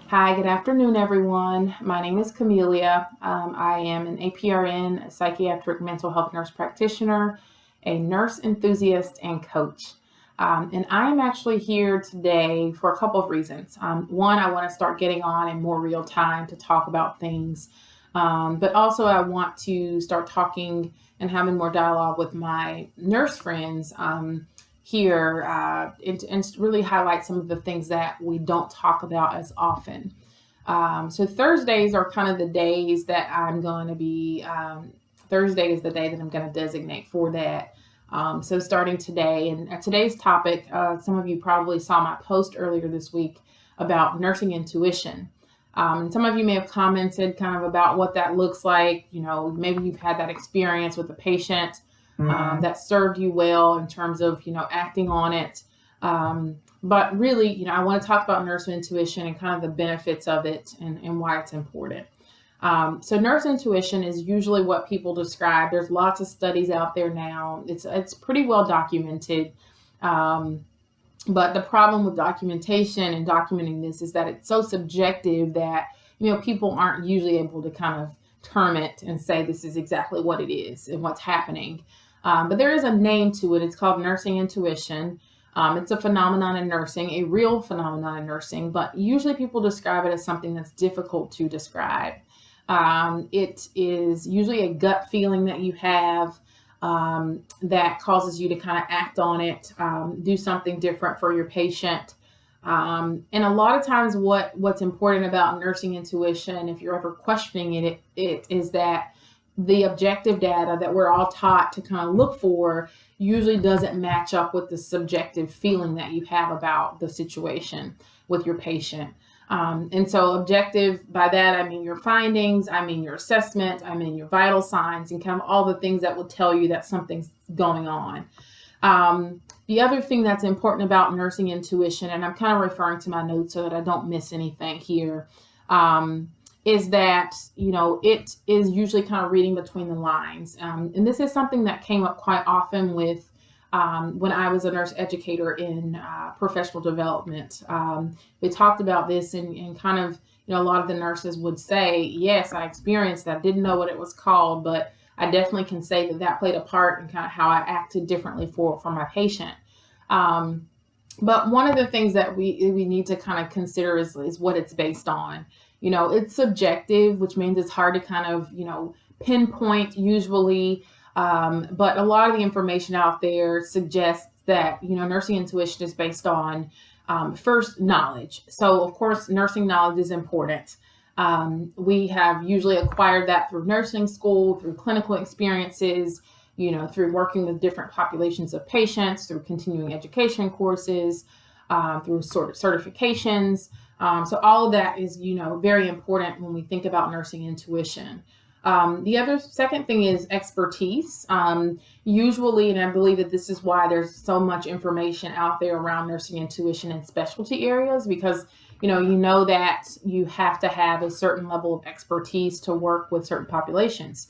Hi, good afternoon, everyone. My name is Camellia. I am an APRN, a psychiatric mental health nurse practitioner, a nurse enthusiast, and coach. And I am actually here today for a couple of reasons. One, I want to start getting on in more real time to talk about things, but also I want to start talking and having more dialogue with my nurse friends. Here and really highlight some of the things that we don't talk about as often. So Thursdays are kind of the days that I'm going to be, Thursday is the day that I'm going to designate for that. So starting today, and today's topic, some of you probably saw my post earlier this week about nursing intuition. And some of you may have commented kind of about what that looks like. Maybe you've had that experience with a patient that served you well in terms of, acting on it. But really, I want to talk about nurse intuition and kind of the benefits of it and why it's important. So nurse intuition is usually what people describe. There's lots of studies out there now. It's pretty well documented. But the problem with documentation and documenting this is that it's so subjective that, people aren't usually able to kind of term it and say this is exactly what it is and what's happening. But there is a name to it. It's called nursing intuition. It's a phenomenon in nursing, a real phenomenon in nursing, but usually people describe it as something that's difficult to describe. It is usually a gut feeling that you have that causes you to kind of act on it, do something different for your patient. And a lot of times what's important about nursing intuition, if you're ever questioning it is that the objective data that we're all taught to kind of look for usually doesn't match up with the subjective feeling that you have about the situation with your patient. And so objective, by that, I mean your findings, I mean your assessment, I mean your vital signs, and kind of all the things that will tell you that something's going on. The other thing that's important about nursing intuition, and I'm kind of referring to my notes so that I don't miss anything here, is that, it is usually kind of reading between the lines. And this is something that came up quite often with when I was a nurse educator in professional development. We talked about this and kind of, a lot of the nurses would say, yes, I experienced that. Didn't know what it was called, but I definitely can say that played a part in kind of how I acted differently for my patient. But one of the things that we need to kind of consider is what it's based on. It's subjective, which means it's hard to kind of, pinpoint usually. But a lot of the information out there suggests that, nursing intuition is based on first knowledge. So of course, nursing knowledge is important. We have usually acquired that through nursing school, through clinical experiences, through working with different populations of patients, through continuing education courses, through sort of certifications. So all of that is, very important when we think about nursing intuition. The second thing is expertise. Usually, and I believe that this is why there's so much information out there around nursing intuition in specialty areas, because, that you have to have a certain level of expertise to work with certain populations,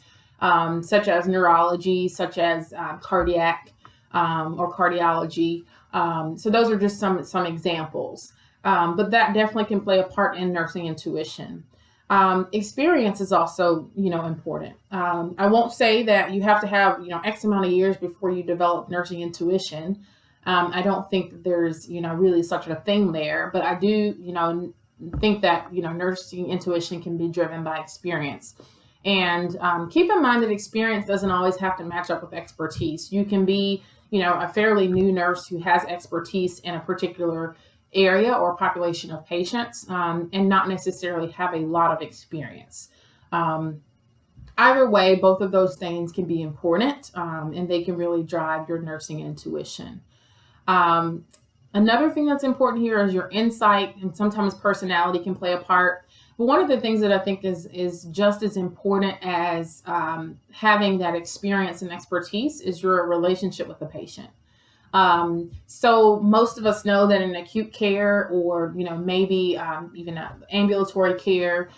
such as neurology, such as cardiac or cardiology. So those are just some examples. But that definitely can play a part in nursing intuition. Experience is also, important. I won't say that you have to have, X amount of years before you develop nursing intuition. I don't think that there's, really such a thing there, but I do, think that, nursing intuition can be driven by experience. And keep in mind that experience doesn't always have to match up with expertise. You can be, a fairly new nurse who has expertise in a particular area or population of patients and not necessarily have a lot of experience. Either way, both of those things can be important and they can really drive your nursing intuition. Another thing that's important here is your insight, and sometimes personality can play a part. But one of the things that I think is just as important as having that experience and expertise is your relationship with the patient. So most of us know that in acute care or, maybe even ambulatory care,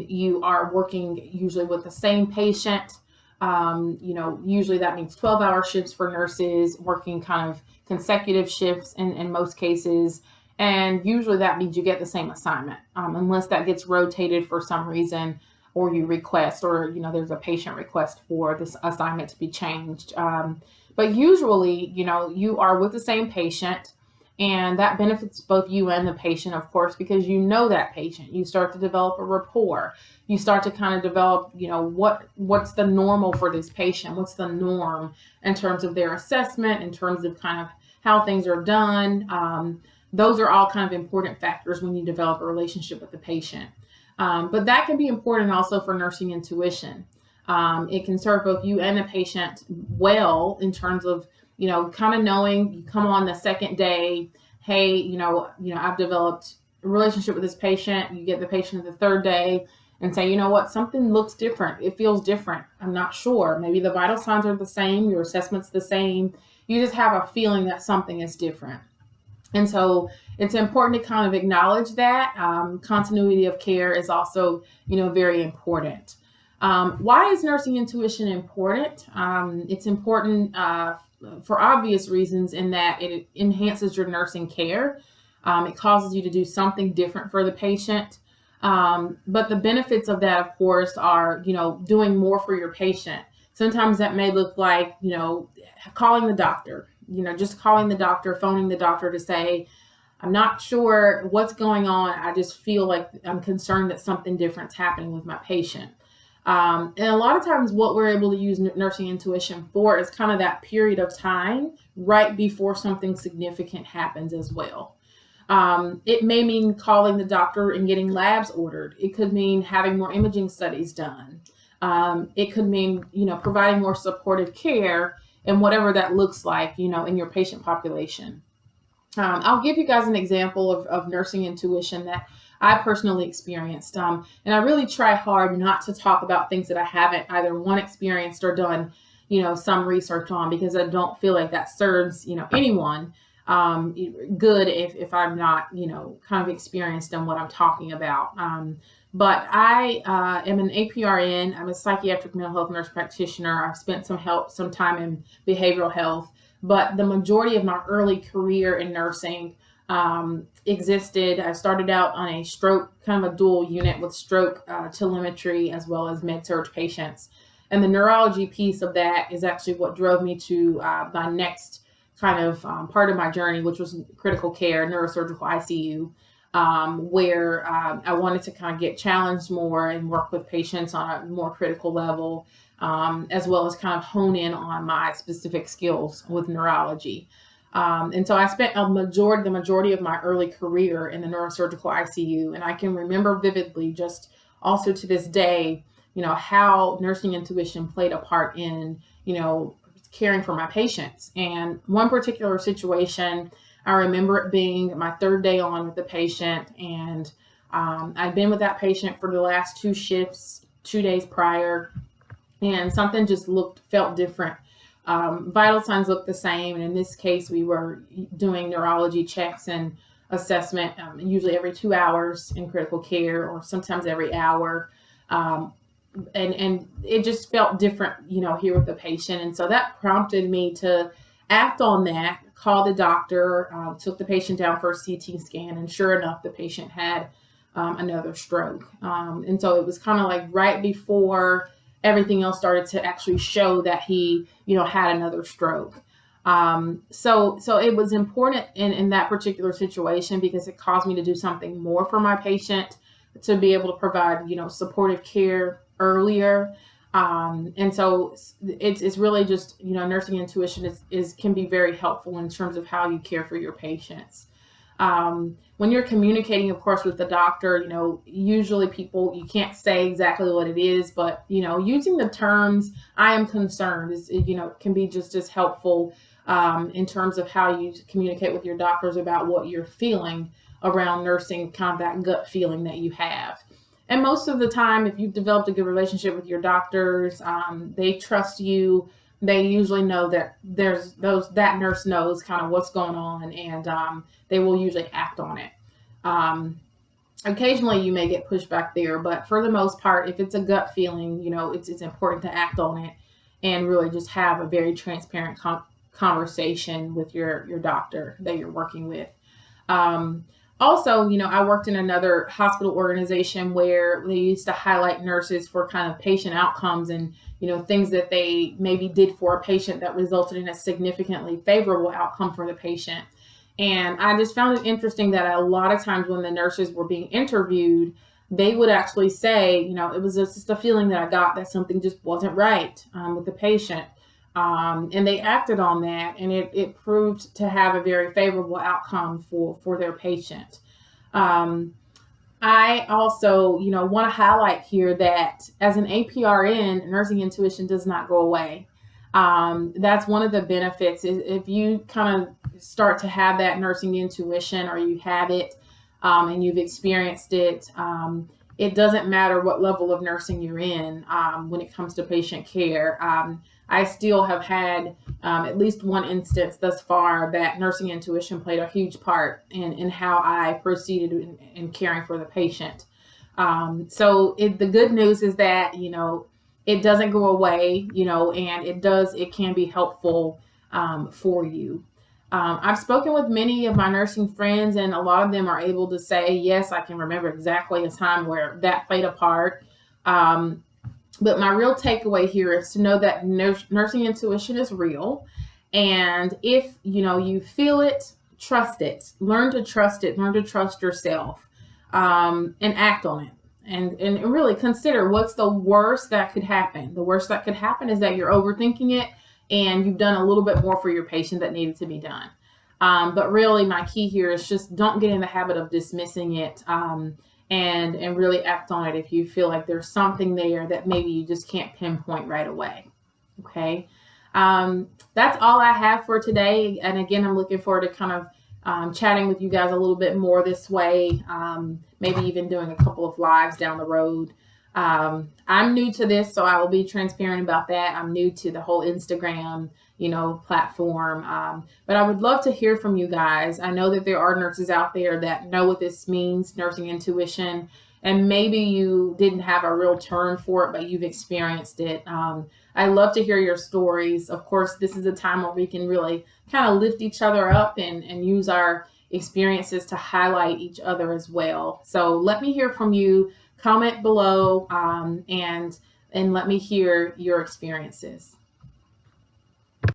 you are working usually with the same patient. Usually that means 12-hour shifts for nurses, working kind of consecutive shifts in most cases. And usually that means you get the same assignment, unless that gets rotated for some reason, or you request, or there's a patient request for this assignment to be changed. But usually, you are with the same patient, and that benefits both you and the patient, of course, because you know that patient. You start to develop a rapport. You start to kind of develop, what's the normal for this patient? What's the norm in terms of their assessment, in terms of kind of how things are done? Those are all kind of important factors when you develop a relationship with the patient. But that can be important also for nursing intuition. It can serve both you and the patient well in terms of, kind of knowing you come on the second day, hey, I've developed a relationship with this patient. You get the patient the third day and say, what, something looks different. It feels different. I'm not sure. Maybe the vital signs are the same. Your assessment's the same. You just have a feeling that something is different. And so it's important to kind of acknowledge that. Continuity of care is also, very important. Why is nursing intuition important? It's important for obvious reasons in that it enhances your nursing care. It causes you to do something different for the patient. But the benefits of that, of course, are, doing more for your patient. Sometimes that may look like, calling the doctor, just calling the doctor, phoning the doctor to say, I'm not sure what's going on. I just feel like I'm concerned that something different's happening with my patient. And a lot of times what we're able to use nursing intuition for is kind of that period of time right before something significant happens as well. It may mean calling the doctor and getting labs ordered. It could mean having more imaging studies done. It could mean, providing more supportive care and whatever that looks like, in your patient population. I'll give you guys an example of nursing intuition that I personally experienced. And I really try hard not to talk about things that I haven't either experienced or done, some research on, because I don't feel like that serves, anyone good if I'm not, kind of experienced in what I'm talking about. But I am an APRN. I'm a psychiatric mental health nurse practitioner. I've spent some time in behavioral health, but the majority of my early career in nursing existed. I started out on a stroke, kind of a dual unit with stroke telemetry as well as med-surg patients. And the neurology piece of that is actually what drove me to my next kind of part of my journey, which was critical care, neurosurgical ICU. Where I wanted to kind of get challenged more and work with patients on a more critical level, as well as kind of hone in on my specific skills with neurology. And so I spent the majority of my early career in the neurosurgical ICU, and I can remember vividly, just also to this day, how nursing intuition played a part in, caring for my patients. And one particular situation, I remember it being my third day on with the patient, and I'd been with that patient for the last 2 shifts, 2 days prior, and something just felt different. Vital signs looked the same, and in this case, we were doing neurology checks and assessment, usually every 2 hours in critical care, or sometimes every hour. And it just felt different, here with the patient, and so that prompted me to act on that. Called the doctor, took the patient down for a CT scan, and sure enough, the patient had another stroke. And so it was kind of like right before everything else started to actually show that he, had another stroke. So it was important in that particular situation because it caused me to do something more for my patient, to be able to provide, supportive care earlier. And so it's really just, nursing intuition can be very helpful in terms of how you care for your patients. When you're communicating, of course, with the doctor, usually you can't say exactly what it is, but, using the terms, I am concerned can be just as helpful, in terms of how you communicate with your doctors about what you're feeling around nursing, kind of that gut feeling that you have. And most of the time, if you've developed a good relationship with your doctors, they trust you. They usually know that that nurse knows kind of what's going on, and they will usually act on it. Occasionally, you may get pushback there, but for the most part, if it's a gut feeling, it's important to act on it and really just have a very transparent conversation with your doctor that you're working with. Also, I worked in another hospital organization where they used to highlight nurses for kind of patient outcomes and, things that they maybe did for a patient that resulted in a significantly favorable outcome for the patient. And I just found it interesting that a lot of times when the nurses were being interviewed, they would actually say, it was just a feeling that I got that something just wasn't right with the patient. And they acted on that, and it proved to have a very favorable outcome for their patient. Um, I also, want to highlight here that as an APRN, nursing intuition does not go away. That's one of the benefits is if you kind of start to have that nursing intuition, or you have it and you've experienced it. It doesn't matter what level of nursing you're in when it comes to patient care. I still have had at least one instance thus far that nursing intuition played a huge part in how I proceeded in caring for the patient. So the good news is that, it doesn't go away, and it can be helpful for you. I've spoken with many of my nursing friends, and a lot of them are able to say, yes, I can remember exactly a time where that played a part. But my real takeaway here is to know that nursing intuition is real. And if, you feel it, trust it. Learn to trust it. Learn to trust yourself and act on it. And really consider what's the worst that could happen. The worst that could happen is that you're overthinking it and you've done a little bit more for your patient that needed to be done. But really, my key here is just don't get in the habit of dismissing it and really act on it if you feel like there's something there that maybe you just can't pinpoint right away. Okay. That's all I have for today. And again, I'm looking forward to kind of chatting with you guys a little bit more this way, maybe even doing a couple of lives down the road. I'm new to this, so I will be transparent about that. I'm new to the whole Instagram, platform. But I would love to hear from you guys. I know that there are nurses out there that know what this means, nursing intuition, and maybe you didn't have a real term for it, but you've experienced it. I love to hear your stories. Of course, this is a time where we can really kind of lift each other up and use our experiences to highlight each other as well. So let me hear from you. Comment below and let me hear your experiences.